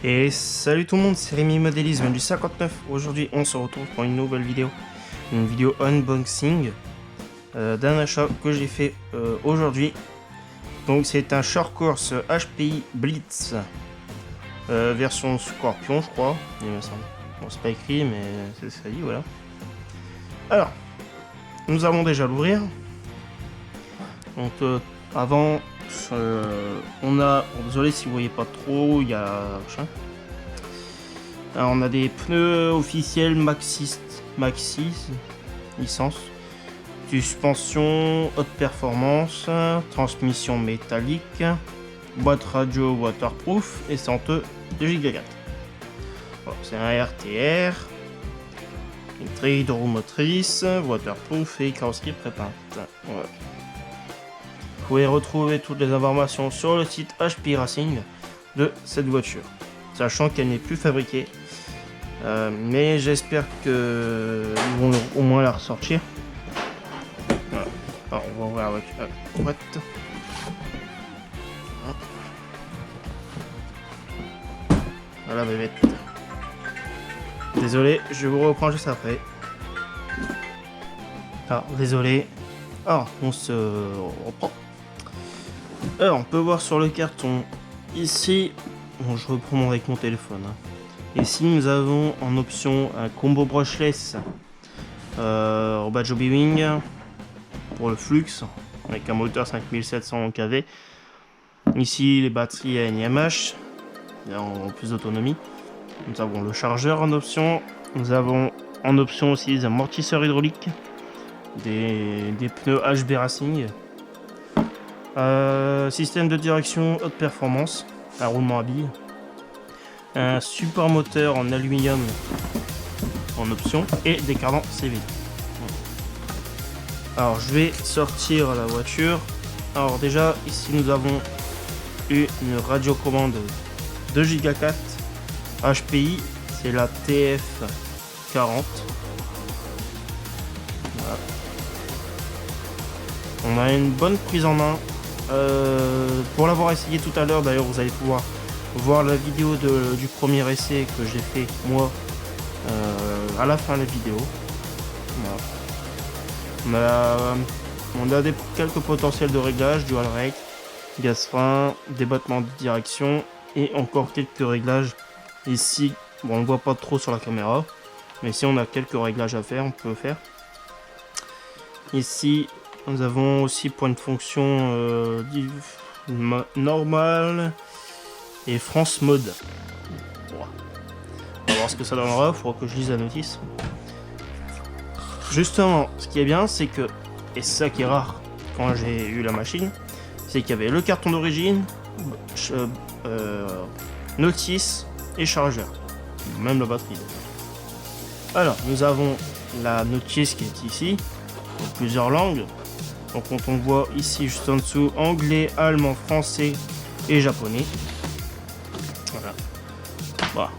Et salut tout le monde, c'est Rémi Modélisme du 59. Aujourd'hui on se retrouve pour une nouvelle vidéo. Une vidéo unboxing d'un achat que j'ai fait aujourd'hui. Donc c'est un Short Course HPI Blitz version Scorpion je crois, il me semble. Bon c'est pas écrit mais c'est ça dit, voilà. Alors, nous allons déjà l'ouvrir. Donc avant... on a, bon, désolé si vous voyez pas trop, il y a alors, on a des pneus officiels Maxxis licence, suspension haute performance, transmission métallique, boîte radio waterproof et centre 2 Go. Bon, c'est un RTR, une très hydromotrice, waterproof et carrosserie prépeinte. Voilà. Vous pouvez retrouver toutes les informations sur le site HP Racing de cette voiture, sachant qu'elle n'est plus fabriquée. Mais j'espère qu'ils vont au moins la ressortir. Voilà. Alors, on va ouvrir la voiture. Boîte. Voilà, bébête. Désolé, je vous reprends juste après. Alors, désolé. Alors, on se reprend. Alors, on peut voir sur le carton, ici, bon, je reprends avec mon téléphone. Ici, nous avons en option un combo brushless Robot Joby Wing pour le flux, avec un moteur 5700 kV. Ici, les batteries à NiMH, en plus d'autonomie. Nous avons le chargeur en option. Nous avons en option aussi des amortisseurs hydrauliques, des pneus HB Racing. Système de direction haute performance, un roulement à billes, un support moteur en aluminium en option et des cardans CV. Alors je vais sortir la voiture. Alors déjà ici nous avons une radiocommande 2 Go 4 HPI, c'est la TF40. Voilà. On a une bonne prise en main. Pour l'avoir essayé tout à l'heure, d'ailleurs vous allez pouvoir voir la vidéo du premier essai que j'ai fait moi à la fin de la vidéo. Voilà. On a quelques potentiels de réglage, dual rate, gaz frein, débattement de direction et encore quelques réglages ici. Bon, on ne voit pas trop sur la caméra, mais si on a quelques réglages à faire, on peut faire. Ici nous avons aussi pour une fonction normale et France mode. On va voir ce que ça donnera, il faudra que je lise la notice. Justement, ce qui est bien, c'est que, et c'est ça qui est rare quand j'ai eu la machine, c'est qu'il y avait le carton d'origine, notice et chargeur, même la batterie. Alors, nous avons la notice qui est ici, en plusieurs langues. Donc quand on voit ici juste en dessous, anglais, allemand, français et japonais. Voilà. Bah,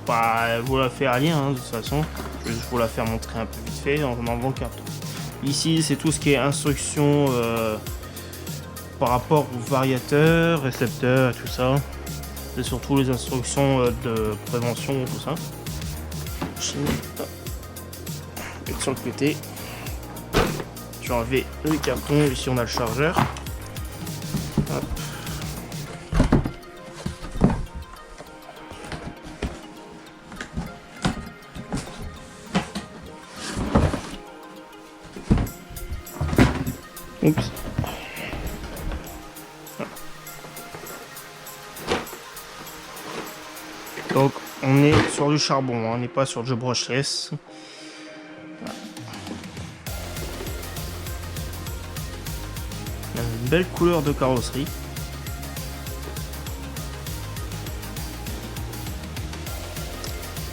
pas vous la faire à lire de toute façon. Je vais juste vous la faire montrer un peu vite fait en enlevant le carton. Ici c'est tout ce qui est instruction par rapport aux variateurs, récepteurs et tout ça. C'est surtout les instructions de prévention tout ça. Et sur le côté. Je vais enlever le carton, ici on a le chargeur. Hop. Oups. Donc on est sur du charbon, on n'est pas sur du brushless. Une belle couleur de carrosserie.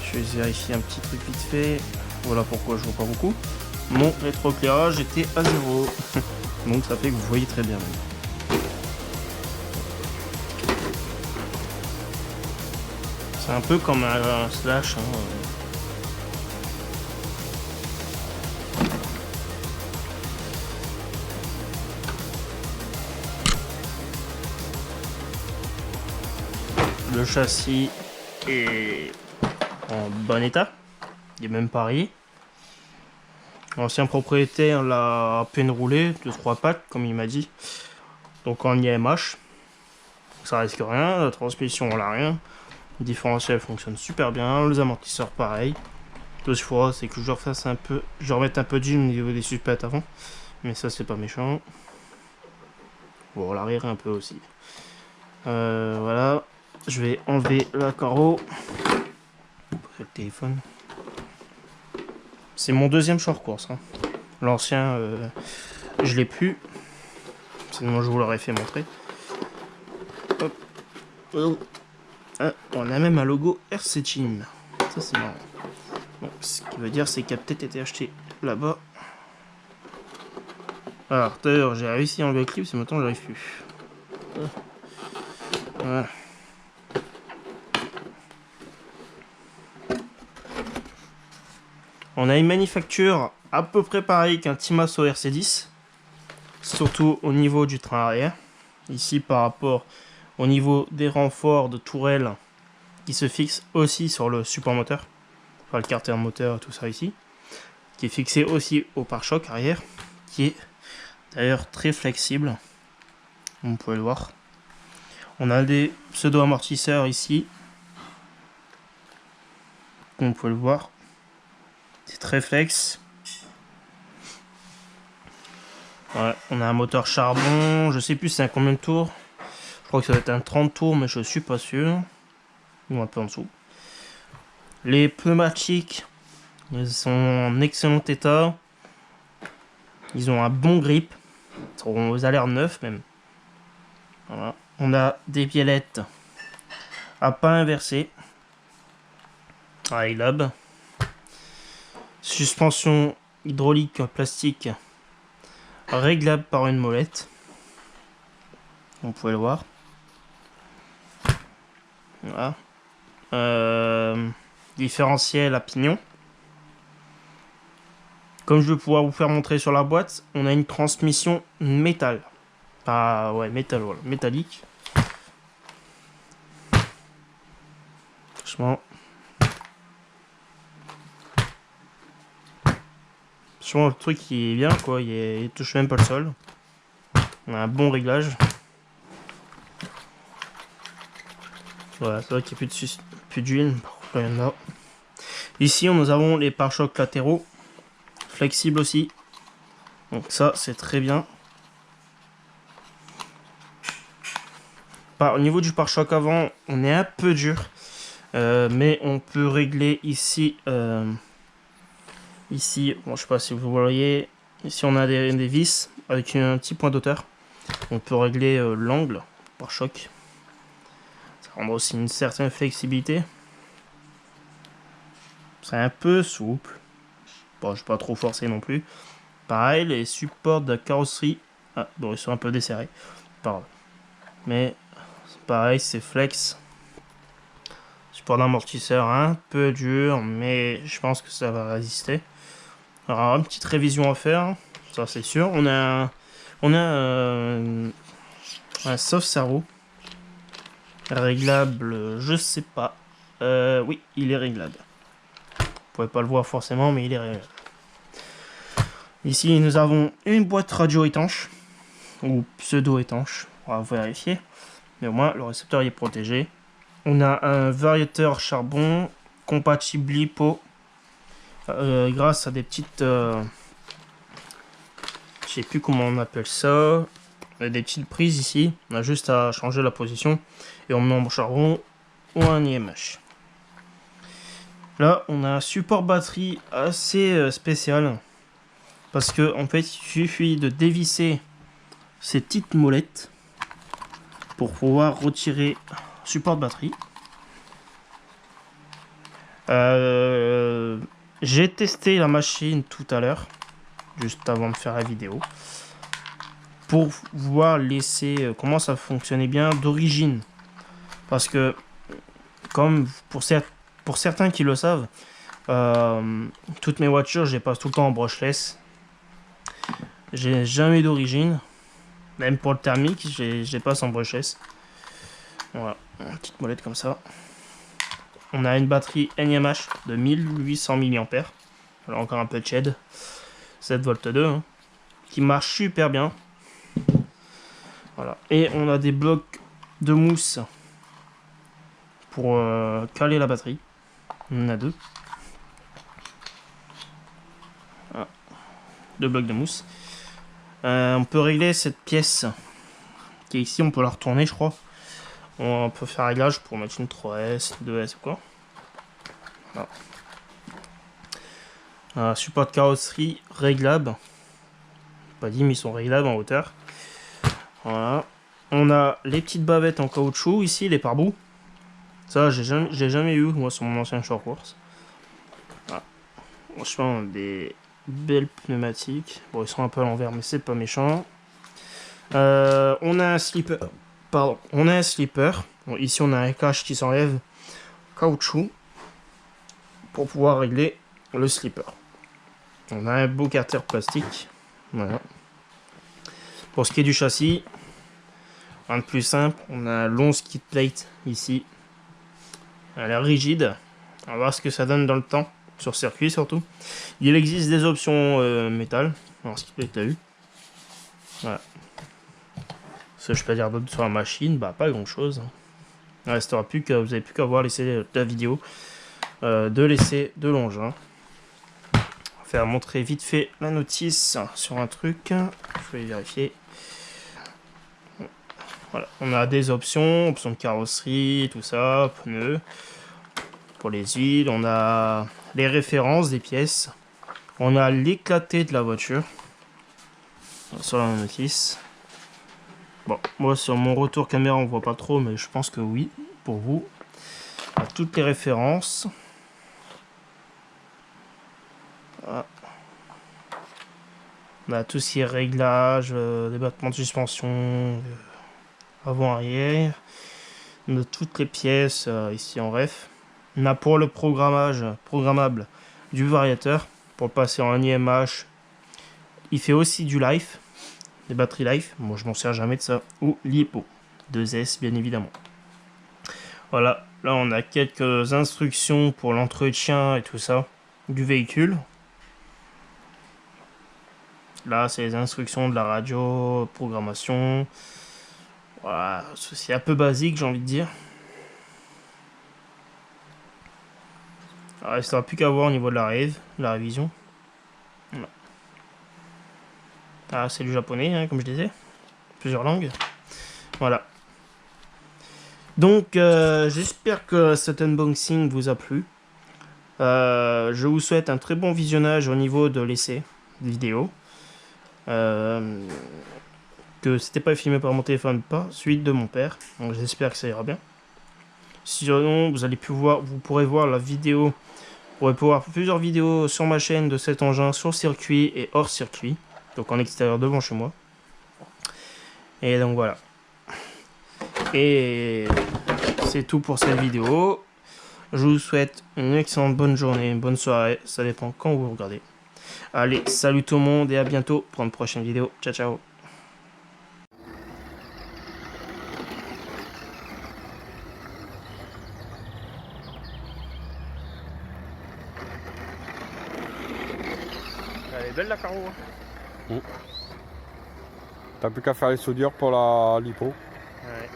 Je vais vérifier un petit truc vite fait. Voilà pourquoi je vois pas beaucoup. Mon rétroéclairage était à 0. Donc ça fait que vous voyez très bien. C'est un peu comme un slash. Le châssis est en bon état. Il est même pas rayé. L'ancien propriétaire l'a à peine roulé, 2-3 pattes comme il m'a dit. Donc en IMH, ça risque rien, la transmission on l'a rien. Le différentiel fonctionne super bien, les amortisseurs pareil. Tout ce qu'il faudra c'est que je refasse un peu, je remette un peu de gym au niveau des suspects avant. Mais ça c'est pas méchant. Bon l'arrière un peu aussi. Voilà, je vais enlever la carreau. Le téléphone. C'est mon deuxième short course. Hein. L'ancien, je l'ai plus. Sinon, je vous l'aurais fait montrer. Hop. Oh. Ah, on a même un logo RC Team. Ça, c'est marrant. Bon, ce qui veut dire, c'est qu'il a peut-être été acheté là-bas. Alors, d'ailleurs, j'ai réussi à enlever le clip, c'est maintenant j'arrive plus. Voilà. On a une manufacture à peu près pareille qu'un Timaso RC10, surtout au niveau du train arrière. Ici par rapport au niveau des renforts de tourelle qui se fixent aussi sur le support moteur, enfin le carter moteur, tout ça ici, qui est fixé aussi au pare-choc arrière, qui est d'ailleurs très flexible, comme vous pouvez le voir. On a des pseudo-amortisseurs ici, comme vous pouvez le voir. C'est très flex. Ouais, on a un moteur charbon. Je sais plus c'est à combien de tours. Je crois que ça va être un 30 tours, mais je suis pas sûr. Ou un peu en dessous. Les pneumatiques, ils sont en excellent état. Ils ont un bon grip. Ils ont l'air neufs même. Voilà. On a des biellettes à pas inversé. Lab. Suspension hydraulique en plastique réglable par une molette. Vous pouvez le voir. Voilà. Différentiel à pignon. Comme je vais pouvoir vous faire montrer sur la boîte, on a une transmission métal. Ah ouais, métal, voilà, métallique. Franchement. Franchement, le truc il est bien quoi, il touche même pas le sol. On a un bon réglage. Voilà, c'est vrai qu'il n'y a plus d'huile. Ici, nous avons les pare-chocs latéraux. Flexibles aussi. Donc ça, c'est très bien. Au niveau du pare-choc avant, on est un peu dur. Mais on peut régler ici... Ici, bon, je sais pas si vous voyez, ici on a des vis avec un petit point d'auteur. On peut régler l'angle par choc. Ça rend aussi une certaine flexibilité. C'est un peu souple. Bon, je ne vais pas trop forcer non plus. Pareil, les supports de carrosserie. Ah, bon, ils sont un peu desserrés. Pardon. Mais pareil, c'est flex. Support d'amortisseur un peu dur, mais je pense que ça va résister. Alors, une petite révision à faire, ça c'est sûr. On a un soft servo réglable, je sais pas. Oui, il est réglable. Vous pouvez pas le voir forcément, mais il est réglable. Ici, nous avons une boîte radio étanche ou pseudo étanche. On va vérifier, mais au moins le récepteur est protégé. On a un variateur charbon compatible LiPo. Grâce à des petites je sais plus comment on appelle ça, des petites prises ici. On a juste à changer la position et on met en charbon ou un IMH. Là on a un support batterie assez spécial parce que en fait il suffit de dévisser ces petites molettes pour pouvoir retirer le support de batterie. J'ai testé la machine tout à l'heure, juste avant de faire la vidéo, pour voir comment ça fonctionnait bien d'origine. Parce que, comme pour certains qui le savent, toutes mes voitures, je les passe tout le temps en brushless. J'ai jamais d'origine, même pour le thermique, je les passe en brushless. Voilà, une petite molette comme ça. on a une batterie NiMH de 1800 mAh. Alors encore un peu de shed. 7V2 hein, qui marche super bien. Voilà. Et on a des blocs de mousse pour caler la batterie. On en a deux. Voilà. Deux blocs de mousse. On peut régler cette pièce qui est ici, on peut la retourner je crois. On peut faire un réglage pour mettre une 3S, 2S ou quoi. Voilà. Support de carrosserie réglable. Pas dit mais ils sont réglables en hauteur. Voilà. On a les petites bavettes en caoutchouc ici, les pare-boues. Ça j'ai jamais eu moi sur mon ancien short course. Voilà. Franchement des belles pneumatiques. Bon ils sont un peu à l'envers mais c'est pas méchant. On a un slipper. Pardon, on a un slipper. Bon, ici on a un cache qui s'enlève caoutchouc pour pouvoir régler le slipper. On a un beau carter plastique. Voilà. Pour ce qui est du châssis, un de plus simple, on a un long skid plate ici. Elle est rigide. On va voir ce que ça donne dans le temps, sur circuit surtout. Il existe des options métal. Alors skid plate, t'as vu. Voilà. Ce que je peux dire d'autre sur la machine, bah pas grand chose. Il restera plus que vous avez plus qu'à voir la vidéo de l'essai de l'engin. On va faire montrer vite fait la notice sur un truc. Je vais vérifier. Voilà, on a des options de carrosserie, tout ça, pneus pour les huiles. On a les références des pièces. On a l'éclaté de la voiture sur la notice. Bon, moi sur mon retour caméra on voit pas trop, mais je pense que oui, pour vous. On a toutes les références. Voilà. On a tout ce qui est réglage, débattement de suspension, avant-arrière. On a toutes les pièces ici en ref. On a pour le programmable du variateur, pour le passer en IMH. Il fait aussi du life. Des batteries life, moi je m'en sers jamais de ça, ou LiPo, 2S bien évidemment. Voilà, là on a quelques instructions pour l'entretien et tout ça du véhicule. Là c'est les instructions de la radio, programmation. Voilà, c'est un peu basique j'ai envie de dire. Il ne restera plus qu'à voir au niveau de la révision. Voilà. Ah, c'est du japonais, hein, comme je disais. Plusieurs langues. Voilà. Donc, j'espère que cet unboxing vous a plu. Je vous souhaite un très bon visionnage au niveau de l'essai vidéo. Que c'était pas filmé par mon téléphone, pas suite de mon père. Donc, j'espère que ça ira bien. Sinon, vous pourrez voir la vidéo. Vous pourrez voir plusieurs vidéos sur ma chaîne de cet engin sur circuit et hors circuit. Donc en extérieur devant chez moi. Et donc voilà. Et c'est tout pour cette vidéo. Je vous souhaite une excellente bonne journée, une bonne soirée. Ça dépend quand vous regardez. Allez, salut tout le monde et à bientôt pour une prochaine vidéo. Ciao, ciao. Elle est belle la carreau. Mmh. T'as plus qu'à faire les soudures pour la lipo. Ouais.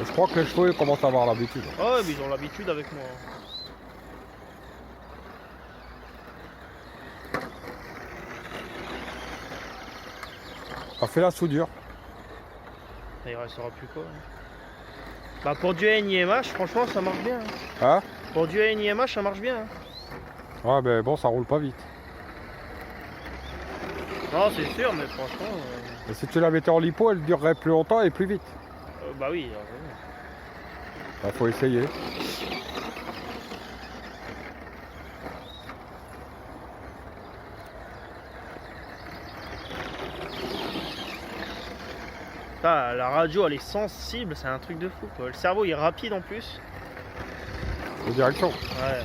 Et je crois que les chevaux ils commencent à avoir l'habitude. Oh, mais ils ont l'habitude avec moi. T'as fait la soudure. Il restera plus quoi. Bah pour du NiMH, franchement ça marche bien. Hein? Pour du NiMH ça marche bien. Ouais mais bon ça roule pas vite. Non c'est sûr mais franchement... Et si tu la mettais en lipo elle durerait plus longtemps et plus vite. Bah oui. Bah faut essayer. Ah, la radio elle est sensible, c'est un truc de fou quoi. Le cerveau il est rapide en plus. De direction. Ouais.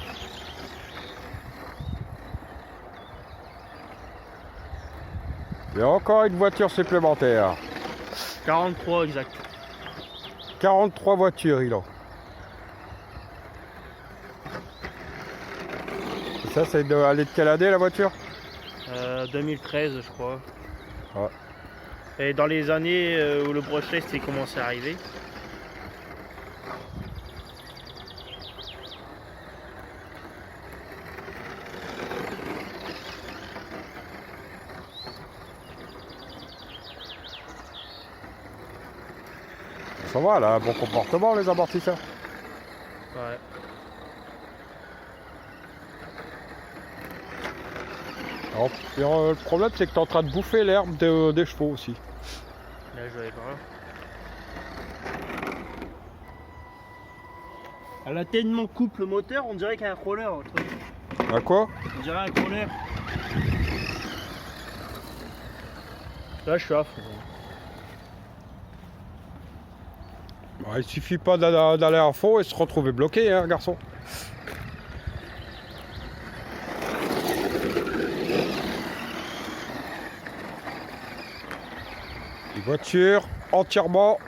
Il y a encore une voiture supplémentaire. 43 exact. 43 voitures, il a. Et ça, c'est aller de quelle année la voiture? 2013 je crois. Ouais. Et dans les années où le brushless commencé à arriver. Ça va, elle a un bon comportement, les amortisseurs. Ouais. Alors, le problème, c'est que tu es en train de bouffer l'herbe des chevaux aussi. Là je vais voir. Elle a tellement coupe le moteur, on dirait qu'il y a un roller. À quoi? On dirait un roller. Là je suis à fond. Bah, il suffit pas d'aller à fond et se retrouver bloqué, hein, garçon. Une voiture entièrement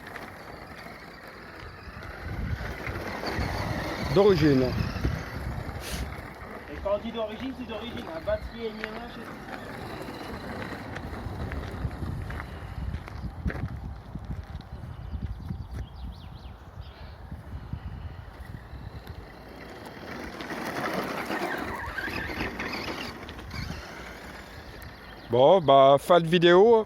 d'origine. Et quand on dit d'origine, c'est d'origine. Un batterie NMH. Bon, bah, fin de vidéo.